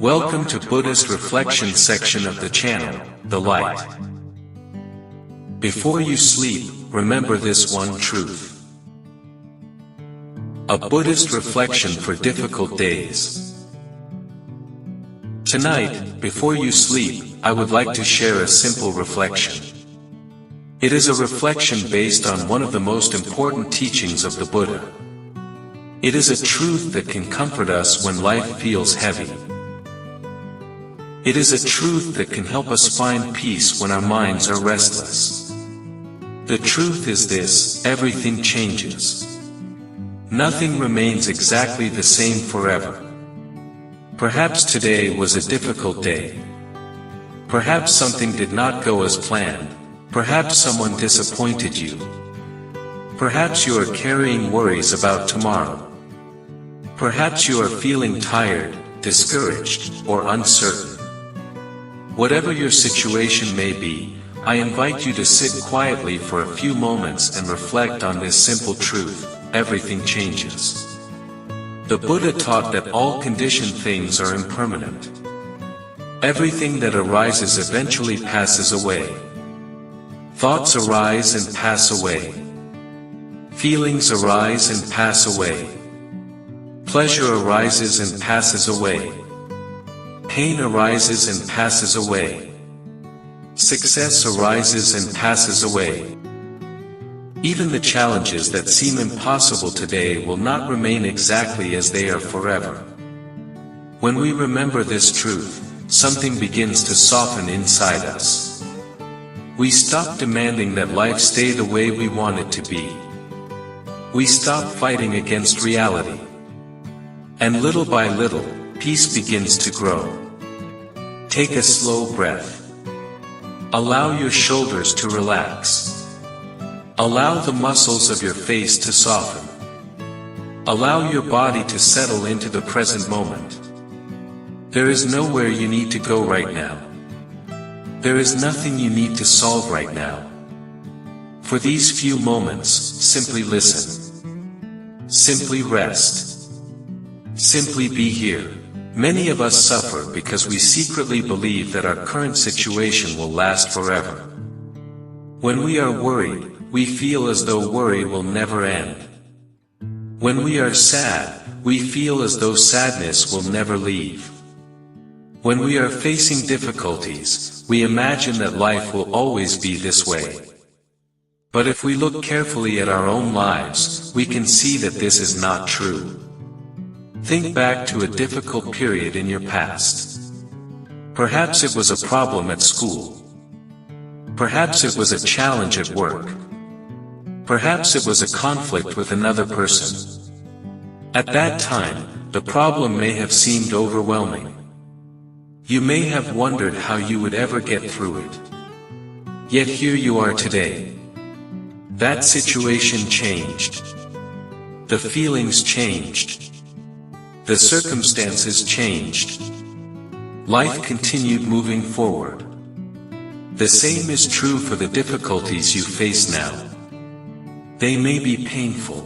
Welcome to Buddhist reflection section of the channel, The Light. Before you sleep, remember this one truth. A Buddhist reflection for difficult days. Tonight, before you sleep, I would like to share a simple reflection. It is a reflection based on one of the most important teachings of the Buddha. It is a truth that can comfort us when life feels heavy. It is a truth that can help us find peace when our minds are restless. The truth is this: everything changes. Nothing remains exactly the same forever. Perhaps today was a difficult day. Perhaps something did not go as planned. Perhaps someone disappointed you. Perhaps you are carrying worries about tomorrow. Perhaps you are feeling tired, discouraged, or uncertain. Whatever your situation may be, I invite you to sit quietly for a few moments and reflect on this simple truth: everything changes. The Buddha taught that all conditioned things are impermanent. Everything that arises eventually passes away. Thoughts arise and pass away. Feelings arise and pass away. Pleasure arises and passes away. Pain arises and passes away. Success arises and passes away. Even the challenges that seem impossible today will not remain exactly as they are forever. When we remember this truth, something begins to soften inside us. We stop demanding that life stay the way we want it to be. We stop fighting against reality. And little by little, peace begins to grow. Take a slow breath. Allow your shoulders to relax. Allow the muscles of your face to soften. Allow your body to settle into the present moment. There is nowhere you need to go right now. There is nothing you need to solve right now. For these few moments, simply listen. Simply rest. Simply be here. Many of us suffer because we secretly believe that our current situation will last forever. When we are worried, we feel as though worry will never end. When we are sad, we feel as though sadness will never leave. When we are facing difficulties, we imagine that life will always be this way. But if we look carefully at our own lives, we can see that this is not true. Think back to a difficult period in your past. Perhaps it was a problem at school. Perhaps it was a challenge at work. Perhaps it was a conflict with another person. At that time, the problem may have seemed overwhelming. You may have wondered how you would ever get through it. Yet here you are today. That situation changed. The feelings changed. The circumstances changed. Life continued moving forward. The same is true for the difficulties you face now. They may be painful.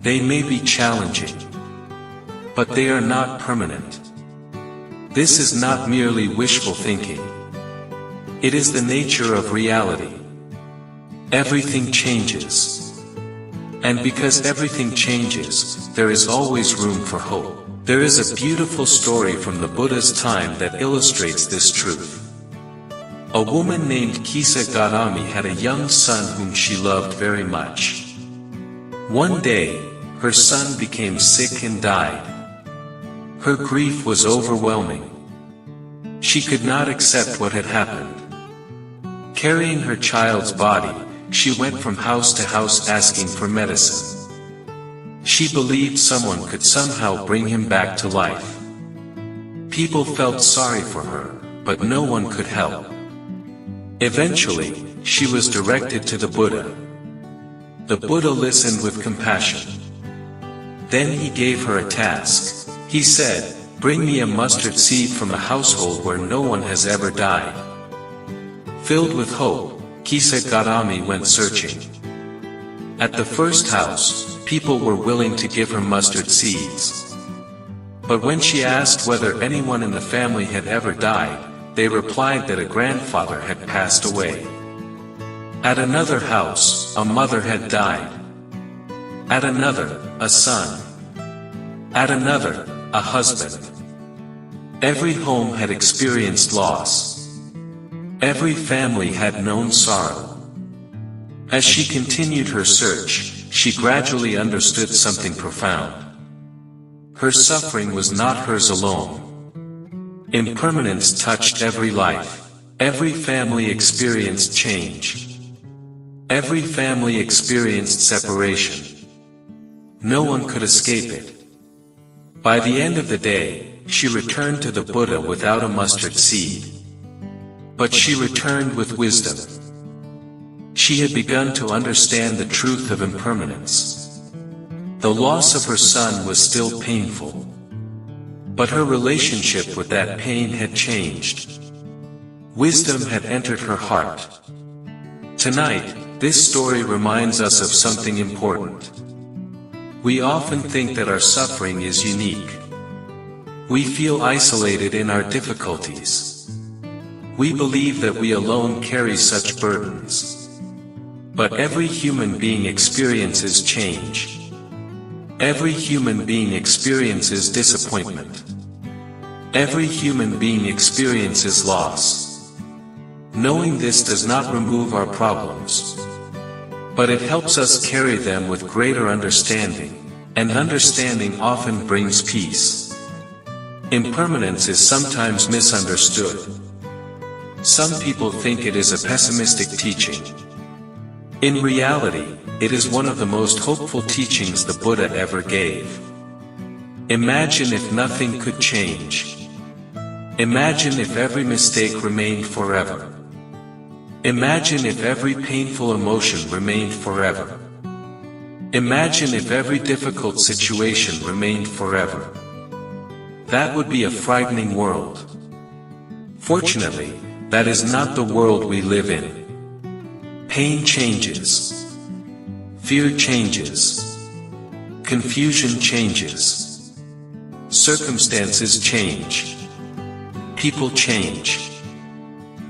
They may be challenging. But they are not permanent. This is not merely wishful thinking. It is the nature of reality. Everything changes. And because everything changes, there is always room for hope. There is a beautiful story from the Buddha's time that illustrates this truth. A woman named Kisa Gotami had a young son whom she loved very much. One day, her son became sick and died. Her grief was overwhelming. She could not accept what had happened. Carrying her child's body, she went from house to house asking for medicine. She believed someone could somehow bring him back to life. People felt sorry for her, but no one could help. Eventually, she was directed to the Buddha. The Buddha listened with compassion. Then he gave her a task. He said, "Bring me a mustard seed from a household where no one has ever died." Filled with hope, Kisa Gotami went searching. At the first house, people were willing to give her mustard seeds. But when she asked whether anyone in the family had ever died, they replied that a grandfather had passed away. At another house, a mother had died. At another, a son. At another, a husband. Every home had experienced loss. Every family had known sorrow. As she continued her search, she gradually understood something profound. Her suffering was not hers alone. Impermanence touched every life. Every family experienced change. Every family experienced separation. No one could escape it. By the end of the day, she returned to the Buddha without a mustard seed. But she returned with wisdom. She had begun to understand the truth of impermanence. The loss of her son was still painful. But her relationship with that pain had changed. Wisdom had entered her heart. Tonight, this story reminds us of something important. We often think that our suffering is unique. We feel isolated in our difficulties. We believe that we alone carry such burdens. But every human being experiences change. Every human being experiences disappointment. Every human being experiences loss. Knowing this does not remove our problems, but it helps us carry them with greater understanding, and understanding often brings peace. Impermanence is sometimes misunderstood. Some people think it is a pessimistic teaching. In reality, it is one of the most hopeful teachings the Buddha ever gave. Imagine if nothing could change. Imagine if every mistake remained forever. Imagine if every painful emotion remained forever. Imagine if every difficult situation remained forever. That would be a frightening world. Fortunately, that is not the world we live in. Pain changes. Fear changes. Confusion changes. Circumstances change. People change.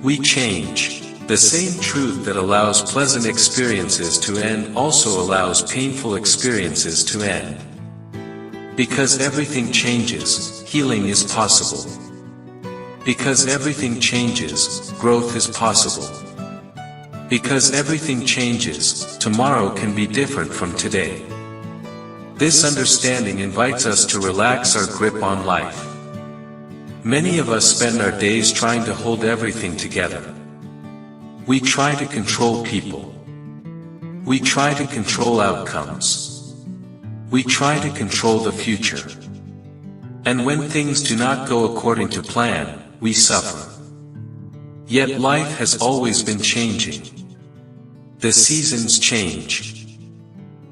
We change. The same truth that allows pleasant experiences to end also allows painful experiences to end. Because everything changes, healing is possible. Because everything changes, growth is possible. Because everything changes, tomorrow can be different from today. This understanding invites us to relax our grip on life. Many of us spend our days trying to hold everything together. We try to control people. We try to control outcomes. We try to control the future. And when things do not go according to plan, we suffer. Yet life has always been changing. The seasons change.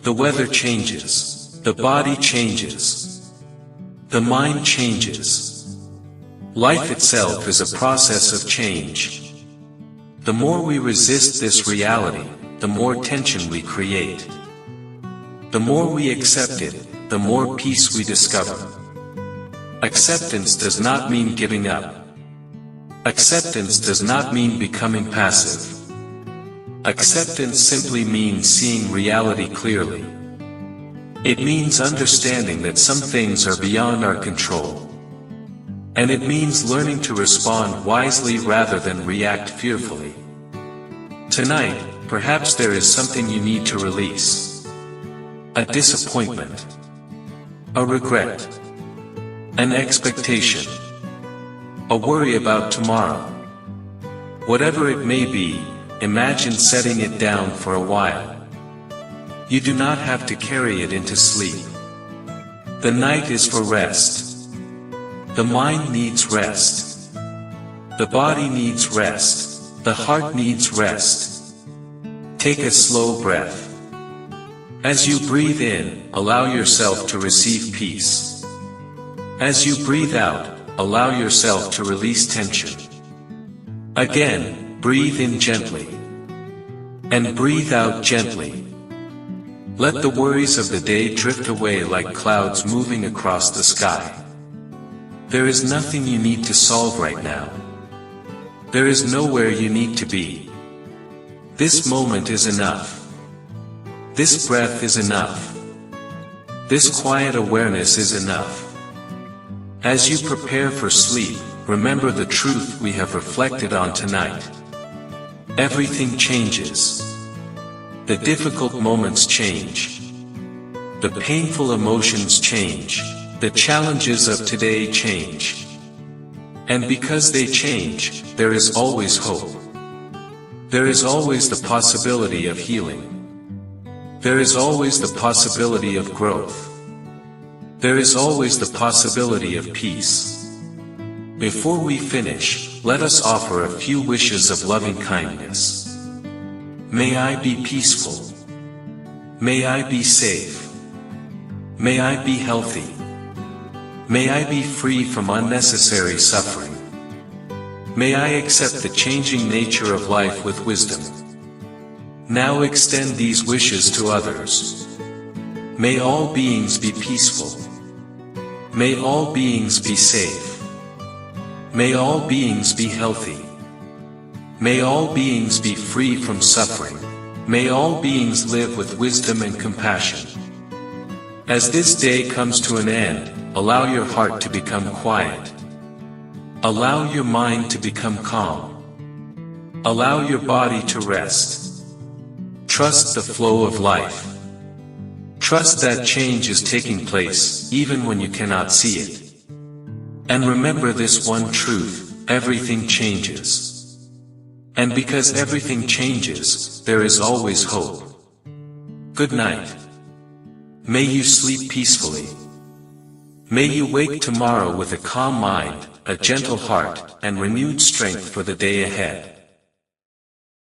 The weather changes. The body changes. The mind changes. Life itself is a process of change. The more we resist this reality, the more tension we create. The more we accept it, the more peace we discover. Acceptance does not mean giving up. Acceptance does not mean becoming passive. Acceptance simply means seeing reality clearly. It means understanding that some things are beyond our control. And it means learning to respond wisely rather than react fearfully. Tonight, perhaps there is something you need to release. A disappointment. A regret. An expectation. A worry about tomorrow. Whatever it may be, imagine setting it down for a while. You do not have to carry it into sleep. The night is for rest. The mind needs rest. The body needs rest. The heart needs rest. Take a slow breath. As you breathe in, allow yourself to receive peace. As you breathe out, allow yourself to release tension. Again, breathe in gently. And breathe out gently. Let the worries of the day drift away like clouds moving across the sky. There is nothing you need to solve right now. There is nowhere you need to be. This moment is enough. This breath is enough. This quiet awareness is enough. As you prepare for sleep, remember the truth we have reflected on tonight. Everything changes. The difficult moments change. The painful emotions change. The challenges of today change. And because they change, there is always hope. There is always the possibility of healing. There is always the possibility of growth. There is always the possibility of peace. Before we finish, let us offer a few wishes of loving kindness. May I be peaceful. May I be safe. May I be healthy. May I be free from unnecessary suffering. May I accept the changing nature of life with wisdom. Now extend these wishes to others. May all beings be peaceful. May all beings be safe. May all beings be healthy. May all beings be free from suffering. May all beings live with wisdom and compassion. As this day comes to an end, allow your heart to become quiet. Allow your mind to become calm. Allow your body to rest. Trust the flow of life. Trust that change is taking place, even when you cannot see it. And remember this one truth: everything changes. And because everything changes, there is always hope. Good night. May you sleep peacefully. May you wake tomorrow with a calm mind, a gentle heart, and renewed strength for the day ahead.